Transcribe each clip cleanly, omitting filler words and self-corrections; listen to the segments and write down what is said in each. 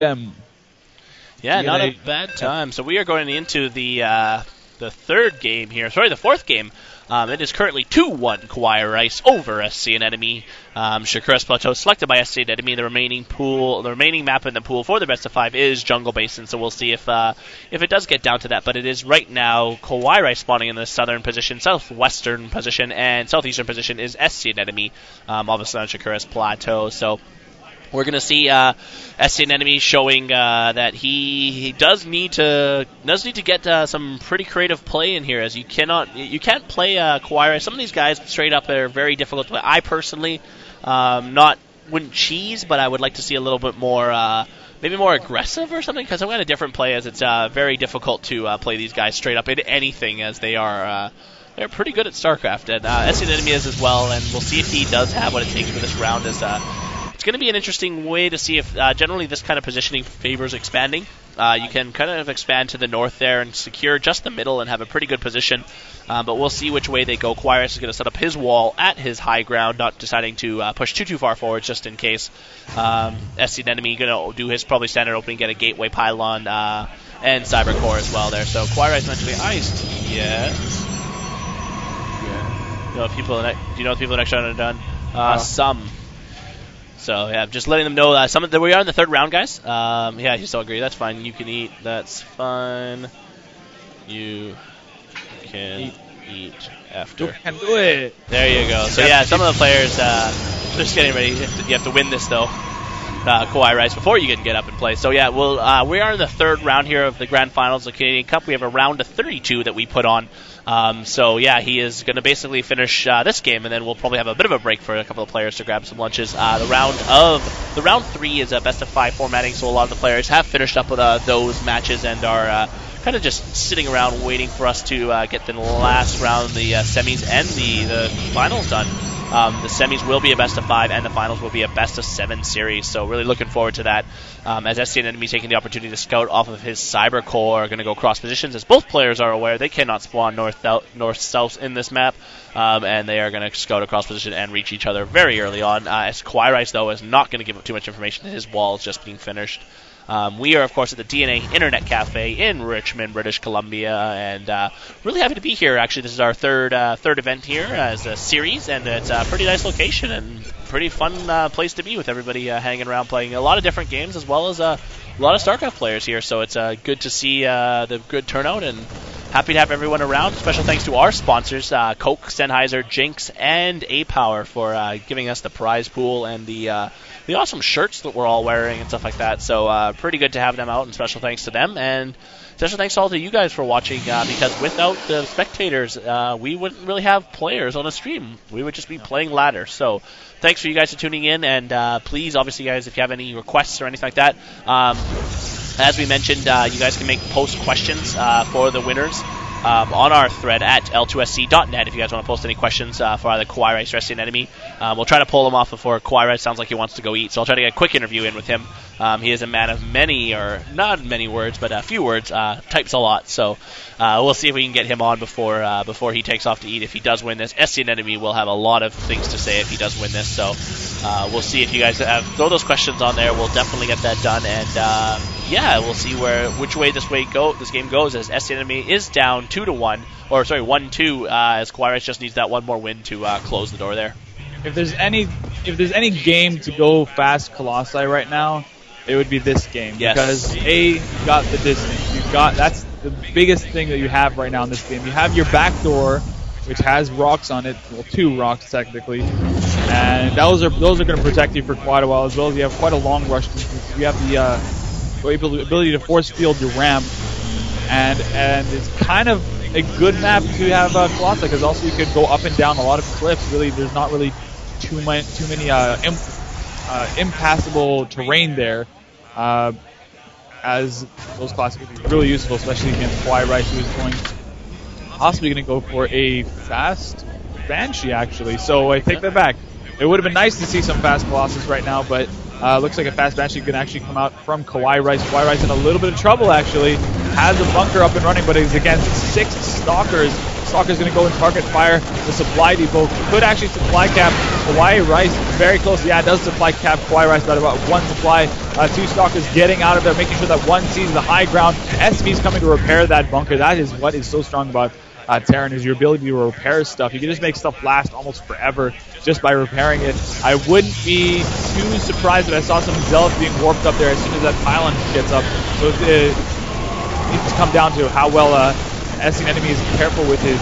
them. Yeah, not a bad time. So we are going into the third game here. Sorry, the fourth game. It is currently 2-1 KawaiiRice over SCanemone. Shakuras Plateau selected by SCanemone. The remaining map in the pool for the best of 5 is Jungle Basin. So we'll see if it does get down to that. But it is right now KawaiiRice spawning in the southern position, southwestern position, and southeastern position is SCanemone. Obviously on Shakuras Plateau. So we're going to see SCanemone showing that he does need to get some pretty creative play in here, as you can't play KawaiiRice. Some of these guys straight up are very difficult to play. I personally wouldn't cheese, but I would like to see a little bit more maybe more aggressive or something, because I've got a different play, as it's very difficult to play these guys straight up in anything, as they are they're pretty good at StarCraft, and SCanemone is as well, and we'll see if he does have what it takes for this round. As it's going to be an interesting way to see if generally this kind of positioning favors expanding. You can kind of expand to the north there and secure just the middle and have a pretty good position. But we'll see which way they go. KawaiiRice is going to set up his wall at his high ground, not deciding to push too far forward just in case. SCanemone going to do his probably standard opening, get a gateway pylon and cyber core as well there. So KawaiiRice meant to be iced. Yes. Do you know if people in next round are done? Some. So, yeah, just letting them know we are in the third round, guys. Yeah, you still agree. That's fine. You can eat. That's fine. You can eat after. You can do it. There you go. So, yeah, some of the players, they're just getting ready. You have to win this, though, KawaiiRice, before you can get up and play. So, yeah, we are in the third round here of the Grand Finals of the Canadian Cup. We have a round of 32 that we put on. So, yeah, he is going to basically finish this game, and then we'll probably have a bit of a break for a couple of players to grab some lunches. The round 3 is a best of 5 formatting, so a lot of the players have finished up with those matches and are kind of just sitting around waiting for us to get the last round, the semis and the finals done. The semis will be a best of 5, and the finals will be a best of 7 series. So really looking forward to that. As SCanemone taking the opportunity to scout off of his cyber core, are going to go cross positions. As both players are aware, they cannot spawn north-south in this map, and they are going to scout across position and reach each other very early on. As KawaiiRice, though, is not going to give up too much information. His wall is just being finished. We are, of course, at the DNA Internet Cafe in Richmond, British Columbia, and really happy to be here. Actually, this is our third event here as a series, and it's a pretty nice location and pretty fun place to be with everybody hanging around playing a lot of different games, as well as a lot of StarCraft players here. So it's good to see the good turnout, and happy to have everyone around. Special thanks to our sponsors, Coke, Sennheiser, Jinx, and A-Power for giving us the prize pool and the awesome shirts that we're all wearing and stuff like that. So pretty good to have them out, and special thanks to them. And special thanks all to you guys for watching, because without the spectators, we wouldn't really have players on a stream. We would just be playing ladder. So thanks for you guys for tuning in, and please, obviously, guys, if you have any requests or anything like that, as we mentioned, you guys can post questions for the winners on our thread at l2sc.net if you guys want to post any questions for either KawaiiRice or SCanemone. We'll try to pull him off before KawaiiRice sounds like he wants to go eat, so I'll try to get a quick interview in with him. He is a man of many, or not many words, but a few words, types a lot, so we'll see if we can get him on before he takes off to eat. If he does win this, SCanemone will have a lot of things to say if he does win this, so we'll see if you guys throw those questions on there. We'll definitely get that done, and yeah, we'll see which way this game goes, as SCanemone is down 1-2, as KawaiiRice just needs that one more win to close the door there. If there's any game to go fast Colossi right now, it would be this game. Yes. Because you got the distance. That's the biggest thing that you have right now in this game. You have your back door, which has rocks on it, well, 2 rocks technically, and those are going to protect you for quite a while, as well as you have quite a long rush distance. You have the ability to force field your ramp, and it's kind of a good map to have Colossi, because also you could go up and down a lot of cliffs. Really, there's not really too many impassable terrain there, as those classes could be really useful, especially against KawaiiRice, who is possibly going to go for a fast Banshee, actually. So I take that back. It would have been nice to see some fast Colossus right now, but looks like a fast Banshee can actually come out from KawaiiRice. KawaiiRice in a little bit of trouble, actually. Has a bunker up and running, but is against 6 Stalkers. Stalker's going to go and target fire the supply depot. Could actually supply cap KawaiiRice very close. Yeah, it does supply cap KawaiiRice, but about one supply. Two Stalkers getting out of there, making sure that one sees the high ground. SV's coming to repair that bunker. That is what is so strong about Terran, is your ability to repair stuff. You can just make stuff last almost forever just by repairing it. I wouldn't be too surprised if I saw some Zealots being warped up there as soon as that pylon gets up. So it needs to come down to how well SCanemone is careful with his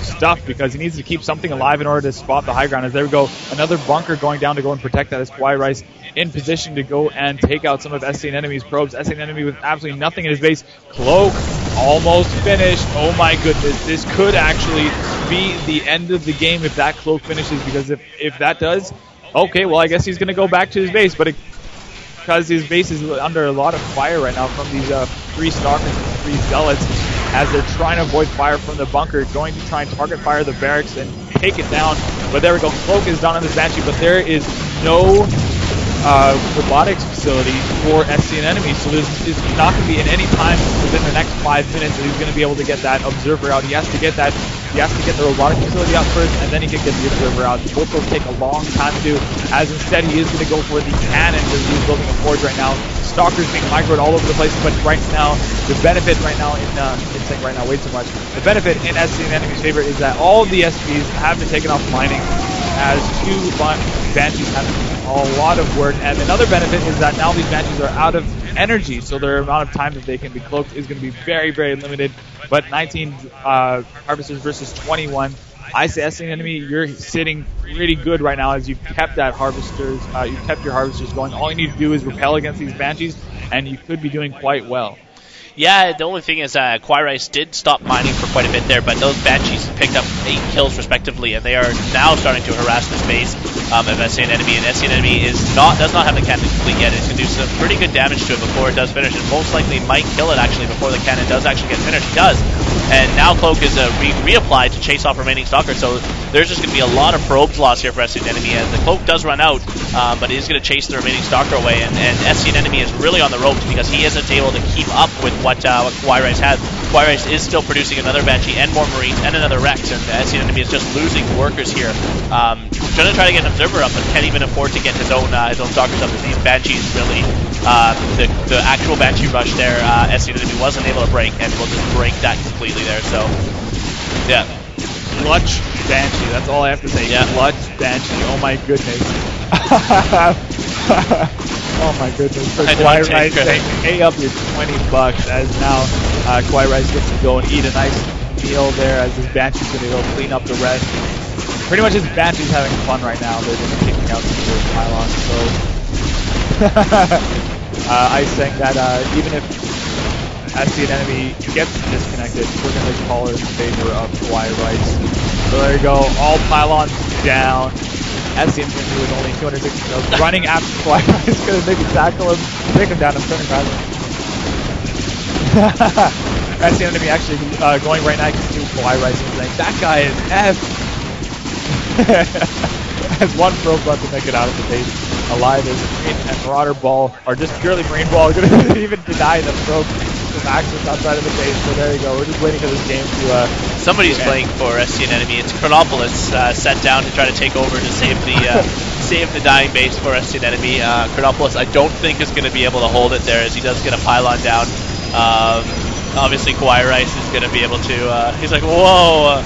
stuff, because he needs to keep something alive in order to spot the high ground. As there we go, another bunker going down to go and protect that as KawaiiRice in position to go and take out some of SCanemone's probes. SCanemone with absolutely nothing in his base. Cloak almost finished. Oh my goodness, this could actually be the end of the game if that Cloak finishes, because if that does, okay, well I guess he's going to go back to his base, but because his base is under a lot of fire right now from these 3 Stalkers and 3 Zealots, as they're trying to avoid fire from the bunker, going to try and target fire the barracks and take it down. But there we go, Cloak is down on this Banshee, but there is no robotics facility for SCanemone, so there's not going to be in any time within the next 5 minutes that he's going to be able to get that observer out. He has to get the robotics facility out first, and then he can get the observer out. Both those take a long time to do, as instead he is going to go for the cannon, because he's building a forge right now. Stalkers being microed all over the place, but right now, the benefit right now in saying right now way too much, the benefit in SCanemone's favor is that all of the SPs have been taken off mining, as 2 Banshees have a lot of work. And another benefit is that now these Banshees are out of energy, so their amount of time that they can be cloaked is going to be very, very limited. But 19 Harvesters versus 21. I say SCanemone, you're sitting really good right now, as you kept that Harvesters, you kept your Harvesters going. All you need to do is repel against these Banshees, and you could be doing quite well. Yeah, the only thing is KawaiiRice did stop mining for quite a bit there, but those Banshees picked up 8 kills respectively, and they are now starting to harass the base of SCanemone, and SCanemone does not have the cannon complete yet. It's going to do some pretty good damage to it before it does finish, and most likely might kill it actually before the cannon does actually get finished. It does. And now Cloak is reapplied to chase off remaining Stalkers, so there's just going to be a lot of probes lost here for SCanemone, as the Cloak does run out, but it is going to chase the remaining Stalker away, and SCanemone is really on the ropes because he isn't able to keep up with what KawaiiRice has. KawaiiRice is still producing another Banshee and more Marines and another Rex, and SCanemone is just losing workers here. Trying to try to get an Observer up, but can't even afford to get his own Stalkers up, as these Banshees really, the actual Banshee rush there, SCanemone wasn't able to break, and will just break that completely there, so, yeah. Clutch Banshee, that's all I have to say. Yeah. Clutch Banshee, oh my goodness. Oh my goodness. So KawaiiRice saying, pay up your $20, as now KawaiiRice gets to go and eat a nice meal there, as his Banshee's going to go clean up the rest. Pretty much his Banshee's having fun right now. They're just kicking out some of pylons. So I think that even if SCanemone gets disconnected, we're going to call it in favor of KawaiiRice. So there you go, all pylons down. SCanemone with only 260 kills, running after KawaiiRice is going to make a tackle him, take him down, and turn around. SCanemone actually going right next to KawaiiRice and saying, that guy is F. Has one probe left to make it out of the base alive, as Marine and Marauder Ball, or just purely Marine Ball, going to even deny the probe some access outside of the base. So there you go, we're just waiting for this game to somebody's playing for SCanemone. It's Chronopolis set down to try to take over to save the dying base for SCanemone. Chronopolis, I don't think, is going to be able to hold it there, as he does get a pylon down. Obviously KawaiiRice is going to be able to, he's like, whoa,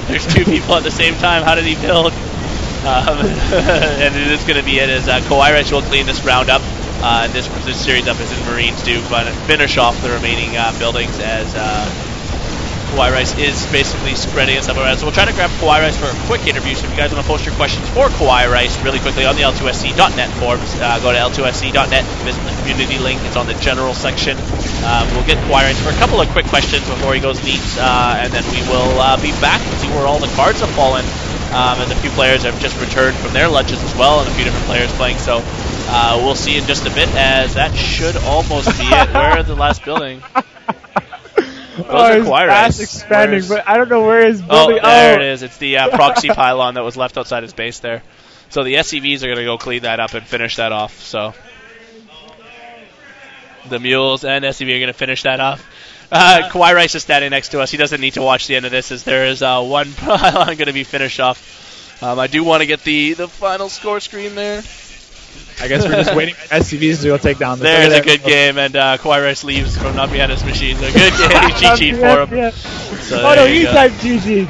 there's 2 people at the same time, how did he build? And it is going to be it, as KawaiiRice will clean this round up, this series up, as his Marines do, but finish off the remaining buildings, as KawaiiRice is basically spreading itself around. So we'll try to grab KawaiiRice for a quick interview. So if you guys want to post your questions for KawaiiRice really quickly on the L2SC.net forums, go to L2SC.net, visit the community link. It's on the general section. We'll get KawaiiRice for a couple of quick questions before he goes and eats, and then we will be back and see where all the cards have fallen. And a few players have just returned from their lunches as well, and a few different players playing. So we'll see in just a bit, as that should almost be it. Where is the last building? His fast expanding, but I don't know where his building. Oh, there it is. It's the proxy pylon that was left outside his base there. So the SCVs are going to go clean that up and finish that off. So the mules and SCV are going to finish that off. KawaiiRice is standing next to us. He doesn't need to watch the end of this, as there is one pylon going to be finished off. I do want to get the final score screen there. I guess we're just waiting for SCVs to go take down the. There's a good game, and KawaiiRice leaves from not being on his machine. So good game, GG for him. So oh no, you typed GG.